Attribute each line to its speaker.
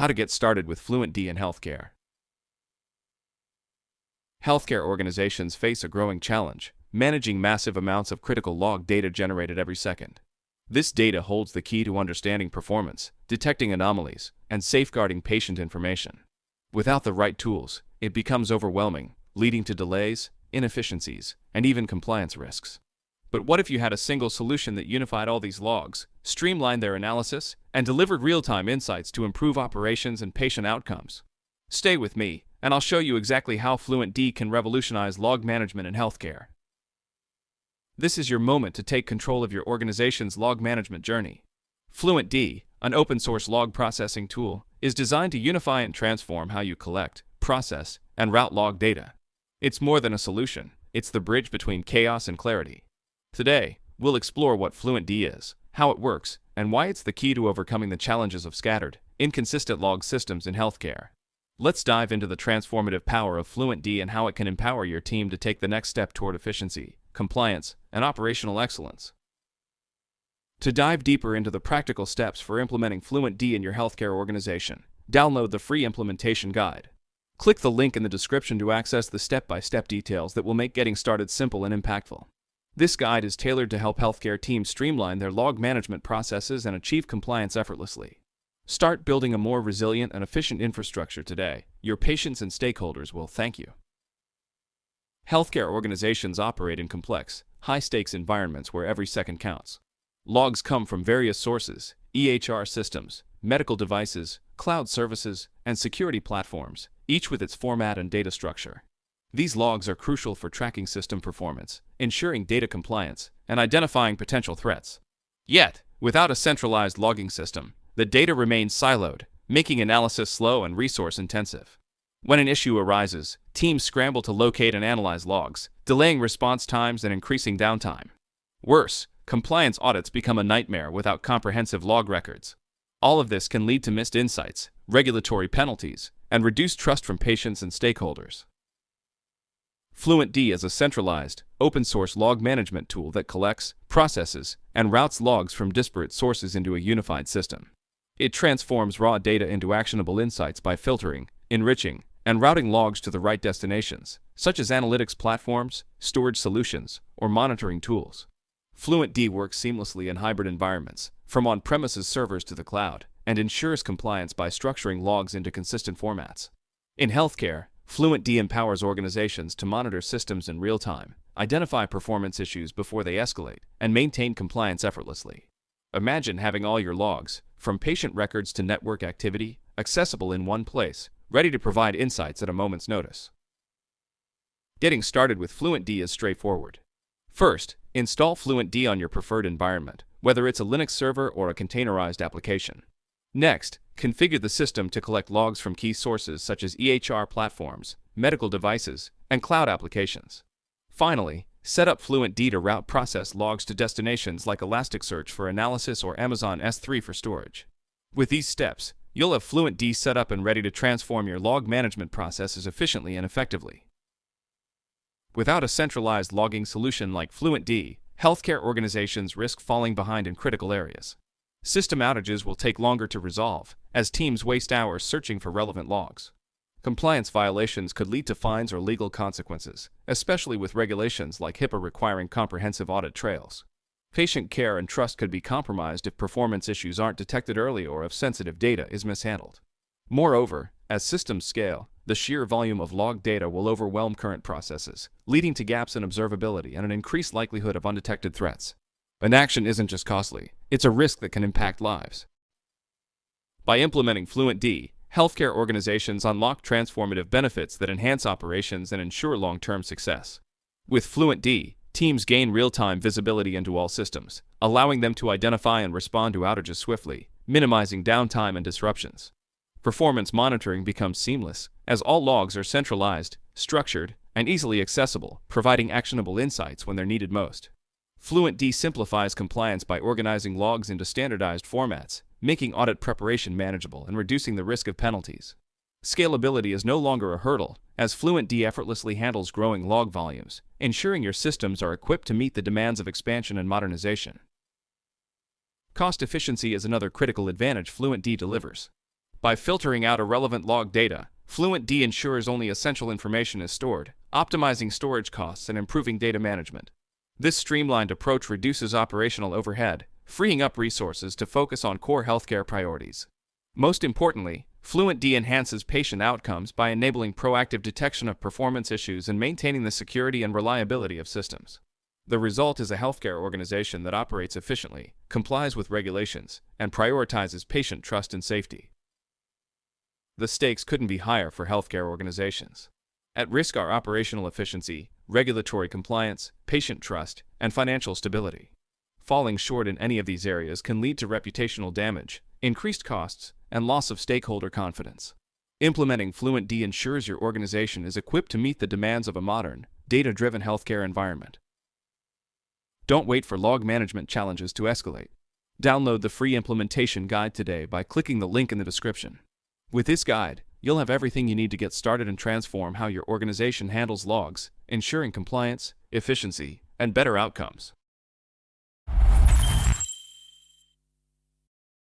Speaker 1: How to get started with Fluentd in healthcare. Healthcare organizations face a growing challenge, managing massive amounts of critical log data generated every second. This data holds the key to understanding performance, detecting anomalies, and safeguarding patient information. Without the right tools, it becomes overwhelming, leading to delays, inefficiencies, and even compliance risks. But what if you had a single solution that unified all these logs, streamlined their analysis, and delivered real-time insights to improve operations and patient outcomes? Stay with me, and I'll show you exactly how Fluentd can revolutionize log management in healthcare. This is your moment to take control of your organization's log management journey. Fluentd, an open-source log processing tool, is designed to unify and transform how you collect, process, and route log data. It's more than a solution, it's the bridge between chaos and clarity. Today, we'll explore what Fluentd is, how it works, and why it's the key to overcoming the challenges of scattered, inconsistent log systems in healthcare. Let's dive into the transformative power of Fluentd and how it can empower your team to take the next step toward efficiency, compliance, and operational excellence. To dive deeper into the practical steps for implementing Fluentd in your healthcare organization, download the free implementation guide. Click the link in the description to access the step-by-step details that will make getting started simple and impactful. This guide is tailored to help healthcare teams streamline their log management processes and achieve compliance effortlessly. Start building a more resilient and efficient infrastructure today. Your patients and stakeholders will thank you. Healthcare organizations operate in complex, high-stakes environments where every second counts. Logs come from various sources: EHR systems, medical devices, cloud services, and security platforms, each with its format and data structure. These logs are crucial for tracking system performance, ensuring data compliance, and identifying potential threats. Yet, without a centralized logging system, the data remains siloed, making analysis slow and resource-intensive. When an issue arises, teams scramble to locate and analyze logs, delaying response times and increasing downtime. Worse, compliance audits become a nightmare without comprehensive log records. All of this can lead to missed insights, regulatory penalties, and reduced trust from patients and stakeholders. Fluentd is a centralized, open-source log management tool that collects, processes, and routes logs from disparate sources into a unified system. It transforms raw data into actionable insights by filtering, enriching, and routing logs to the right destinations, such as analytics platforms, storage solutions, or monitoring tools. Fluentd works seamlessly in hybrid environments, from on-premises servers to the cloud, and ensures compliance by structuring logs into consistent formats. In healthcare, Fluentd empowers organizations to monitor systems in real time, identify performance issues before they escalate, and maintain compliance effortlessly. Imagine having all your logs, from patient records to network activity, accessible in one place, ready to provide insights at a moment's notice. Getting started with Fluentd is straightforward. First, install Fluentd on your preferred environment, whether it's a Linux server or a containerized application. Next, configure the system to collect logs from key sources such as EHR platforms, medical devices, and cloud applications. Finally, set up Fluentd to route process logs to destinations like Elasticsearch for analysis or Amazon S3 for storage. With these steps, you'll have Fluentd set up and ready to transform your log management processes efficiently and effectively. Without a centralized logging solution like Fluentd, healthcare organizations risk falling behind in critical areas. System outages will take longer to resolve, as teams waste hours searching for relevant logs. Compliance violations could lead to fines or legal consequences, especially with regulations like HIPAA requiring comprehensive audit trails. Patient care and trust could be compromised if performance issues aren't detected early or if sensitive data is mishandled. Moreover, as systems scale, the sheer volume of log data will overwhelm current processes, leading to gaps in observability and an increased likelihood of undetected threats. Inaction isn't just costly, it's a risk that can impact lives. By implementing Fluentd, healthcare organizations unlock transformative benefits that enhance operations and ensure long-term success. With Fluentd, teams gain real-time visibility into all systems, allowing them to identify and respond to outages swiftly, minimizing downtime and disruptions. Performance monitoring becomes seamless, as all logs are centralized, structured, and easily accessible, providing actionable insights when they're needed most. Fluentd simplifies compliance by organizing logs into standardized formats, making audit preparation manageable and reducing the risk of penalties. Scalability is no longer a hurdle, as Fluentd effortlessly handles growing log volumes, ensuring your systems are equipped to meet the demands of expansion and modernization. Cost efficiency is another critical advantage Fluentd delivers. By filtering out irrelevant log data, Fluentd ensures only essential information is stored, optimizing storage costs and improving data management. This streamlined approach reduces operational overhead, freeing up resources to focus on core healthcare priorities. Most importantly, Fluentd enhances patient outcomes by enabling proactive detection of performance issues and maintaining the security and reliability of systems. The result is a healthcare organization that operates efficiently, complies with regulations, and prioritizes patient trust and safety. The stakes couldn't be higher for healthcare organizations. At risk are operational efficiency, regulatory compliance, patient trust, and financial stability. Falling short in any of these areas can lead to reputational damage, increased costs, and loss of stakeholder confidence. Implementing Fluentd ensures your organization is equipped to meet the demands of a modern, data-driven healthcare environment. Don't wait for log management challenges to escalate. Download the free implementation guide today by clicking the link in the description. With this guide, you'll have everything you need to get started and transform how your organization handles logs, ensuring compliance, efficiency, and better outcomes.